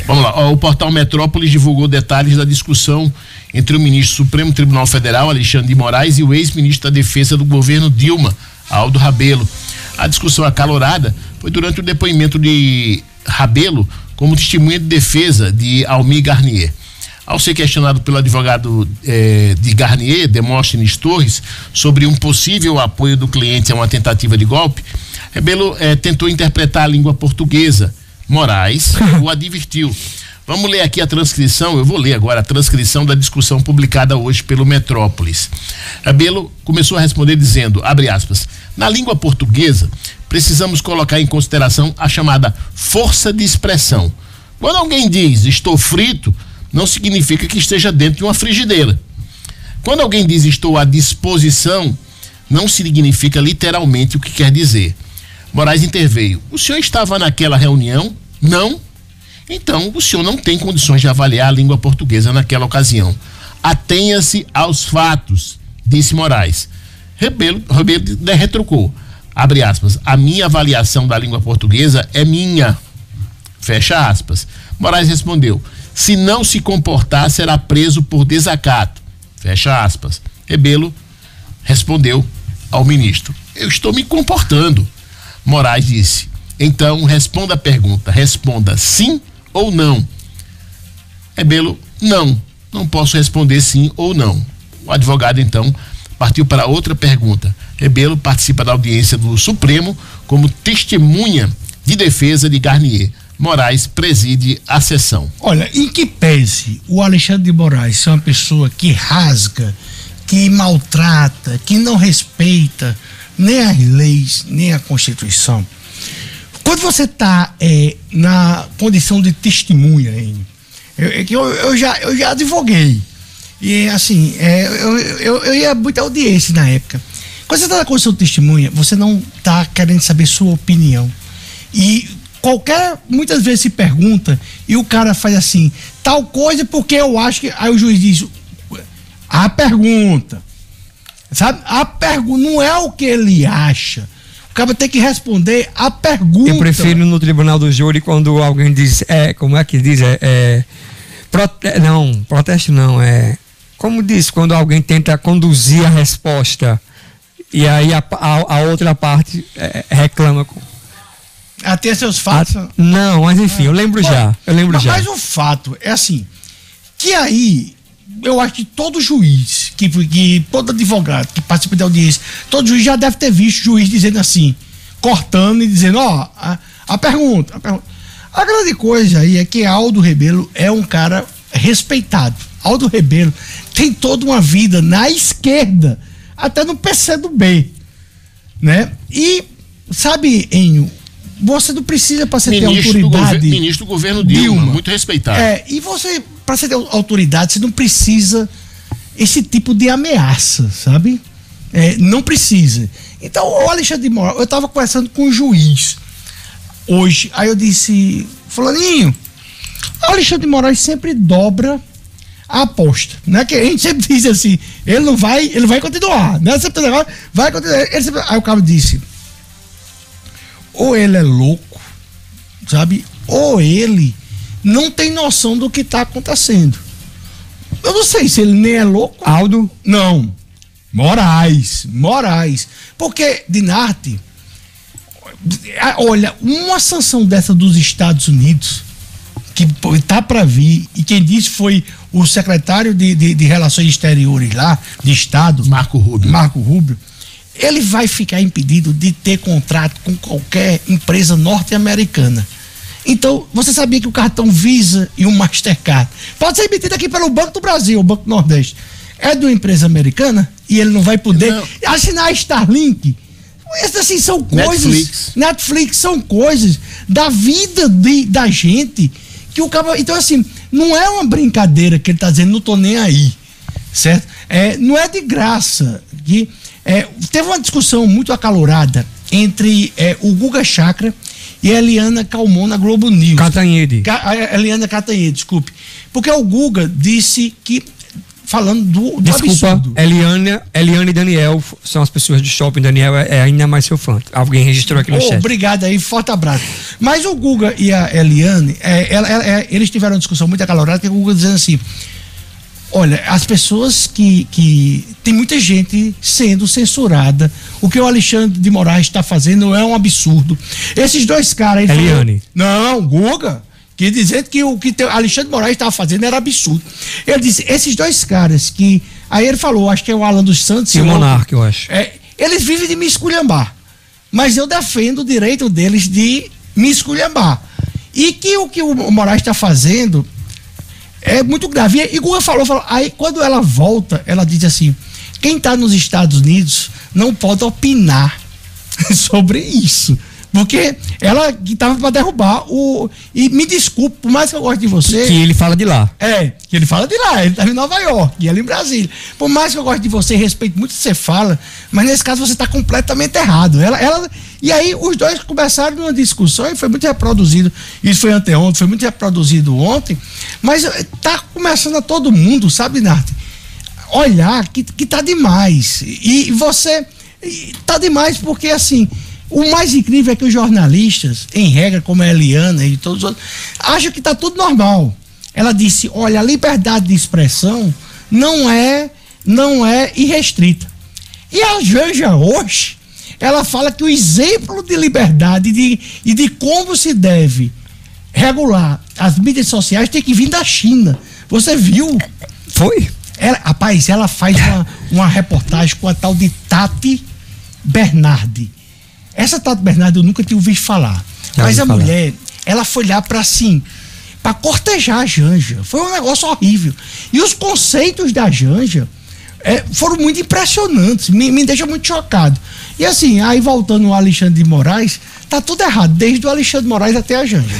Vamos lá, o portal Metrópolis divulgou detalhes da discussão entre o ministro do Supremo Tribunal Federal, Alexandre de Moraes, e o ex-ministro da Defesa do governo Dilma, Aldo Rebelo. A discussão acalorada foi durante o depoimento de Rebelo como testemunha de defesa de Almir Garnier. Ao ser questionado pelo advogado de Garnier, Demóstenes Torres, sobre um possível apoio do cliente a uma tentativa de golpe, Rebelo tentou interpretar a língua portuguesa. Moraes o advertiu. Vamos ler aqui a transcrição, eu vou ler agora a transcrição da discussão publicada hoje pelo Metrópolis. Rebelo começou a responder dizendo, abre aspas, na língua portuguesa, precisamos colocar em consideração a chamada força de expressão. Quando alguém diz estou frito, não significa que esteja dentro de uma frigideira. Quando alguém diz estou à disposição, não significa literalmente o que quer dizer. Moraes interveio. O senhor estava naquela reunião? Não. Então, o senhor não tem condições de avaliar a língua portuguesa naquela ocasião. Atenha-se aos fatos, disse Moraes. Rebelo retrucou. Abre aspas. A minha avaliação da língua portuguesa é minha. Fecha aspas. Moraes respondeu. Se não se comportar, será preso por desacato. Fecha aspas. Rebelo respondeu ao ministro. Eu estou me comportando. Moraes disse. Então, responda a pergunta. Responda sim ou não. Rebelo, não posso responder sim ou não. O advogado, então, partiu para outra pergunta. Rebelo participa da audiência do Supremo como testemunha de defesa de Garnier. Moraes preside a sessão. Olha, em que pese o Alexandre de Moraes ser uma pessoa que rasga, que maltrata, que não respeita nem as leis, nem a Constituição, quando você está na condição de testemunha, eu já advoguei, e assim, eu ia muita audiência na época. Quando você está na condição de testemunha, você não está querendo saber sua opinião. E muitas vezes se pergunta, e o cara faz assim, tal coisa porque eu acho que. Aí o juiz diz, a pergunta. Sabe? A pergunta não é o que ele acha. O cara tem que responder a pergunta. Eu prefiro no tribunal do júri quando alguém diz, como é que diz? Protesto não, como diz, quando alguém tenta conduzir a resposta e aí a outra parte reclama. Até seus fatos. Não, mas enfim, eu lembro já. Mas o fato é assim, que aí eu acho que todo juiz, todo advogado que participa de audiência, todo juiz já deve ter visto juiz dizendo assim, cortando e dizendo, a pergunta. A grande coisa aí é que Aldo Rebelo é um cara respeitado. Aldo Rebelo tem toda uma vida na esquerda, até no PCdoB, né? E, sabe, Enio, você não precisa para você ter autoridade. Ministro do governo Dilma, muito respeitado. E você, para você ter autoridade, você não precisa esse tipo de ameaça, sabe? Não precisa. Então, o Alexandre de Moraes, eu estava conversando com o juiz hoje, aí eu disse, fulaninho, o Alexandre de Moraes sempre dobra a aposta, né? Que a gente sempre diz assim, ele vai continuar, né? Sempre vai continuar. Aí o cara disse, ou ele é louco, sabe? Ou ele não tem noção do que está acontecendo. Eu não sei se ele nem é louco. Aldo? Não. Moraes. Porque, Dinarte, olha, uma sanção dessa dos Estados Unidos, que tá para vir, e quem disse foi o secretário de Relações Exteriores lá, de Estado, Marco Rubio, ele vai ficar impedido de ter contrato com qualquer empresa norte-americana. Então, você sabia que o cartão Visa e o Mastercard pode ser emitido aqui pelo Banco do Brasil, o Banco do Nordeste, é de uma empresa americana e ele não vai poder assinar a Starlink. Essas assim são coisas. Netflix são coisas da vida da gente que o cara. Então, assim, não é uma brincadeira que ele está dizendo, não tô nem aí. Certo? Não é de graça. Teve uma discussão muito acalorada entre o Guga Chakra e a Eliana Calmon na Globo News. Catanhede. Eliana Catanhede, desculpe. Porque o Guga disse que falando do Desculpa, absurdo. Eliane e Daniel são as pessoas do shopping. Daniel é ainda mais seu fã. Alguém registrou aqui no chat. Obrigado aí, forte abraço. Mas o Guga e a Eliane, eles tiveram uma discussão muito acalorada, que o Guga dizendo assim, olha, as pessoas que tem muita gente sendo censurada, o que o Alexandre de Moraes está fazendo é um absurdo. Esses dois caras... Eliane. Não, Guga, que dizendo que o que Alexandre de Moraes estava fazendo era absurdo. Ele disse, esses dois caras que... Aí ele falou, acho que é o Alan dos Santos... E o Monarca, eu acho. Eles vivem de me esculhambar. Mas eu defendo o direito deles de me esculhambar. E que o que o Moraes está fazendo... é muito grave. E Guga falou, aí quando ela volta, ela diz assim, quem está nos Estados Unidos não pode opinar sobre isso. Porque ela que estava para derrubar o... E me desculpe, por mais que eu goste de você... Que ele fala de lá. Que ele fala de lá, ele estava em Nova York, e ela em Brasília. Por mais que eu goste de você, respeito muito o que você fala, mas nesse caso você está completamente errado. E aí os dois começaram numa discussão e foi muito reproduzido. Isso foi anteontem, foi muito reproduzido ontem. Mas tá começando a todo mundo, sabe, Nath? Olhar que tá demais. E você... tá demais porque, assim... O mais incrível é que os jornalistas, em regra, como a Eliana e todos os outros, acham que está tudo normal. Ela disse, olha, a liberdade de expressão não é irrestrita. E a Janja hoje, ela fala que o exemplo de liberdade e de como se deve regular as mídias sociais tem que vir da China. Você viu? Foi? Rapaz, ela faz uma reportagem com a tal de Tati Bernardi. Essa Tati Bernardi eu nunca tinha ouvido falar. Mas a mulher, ela foi lá para cortejar a Janja. Foi um negócio horrível. E os conceitos da Janja foram muito impressionantes. Me deixa muito chocado. E assim, aí voltando ao Alexandre de Moraes, tá tudo errado, desde o Alexandre de Moraes até a Janja.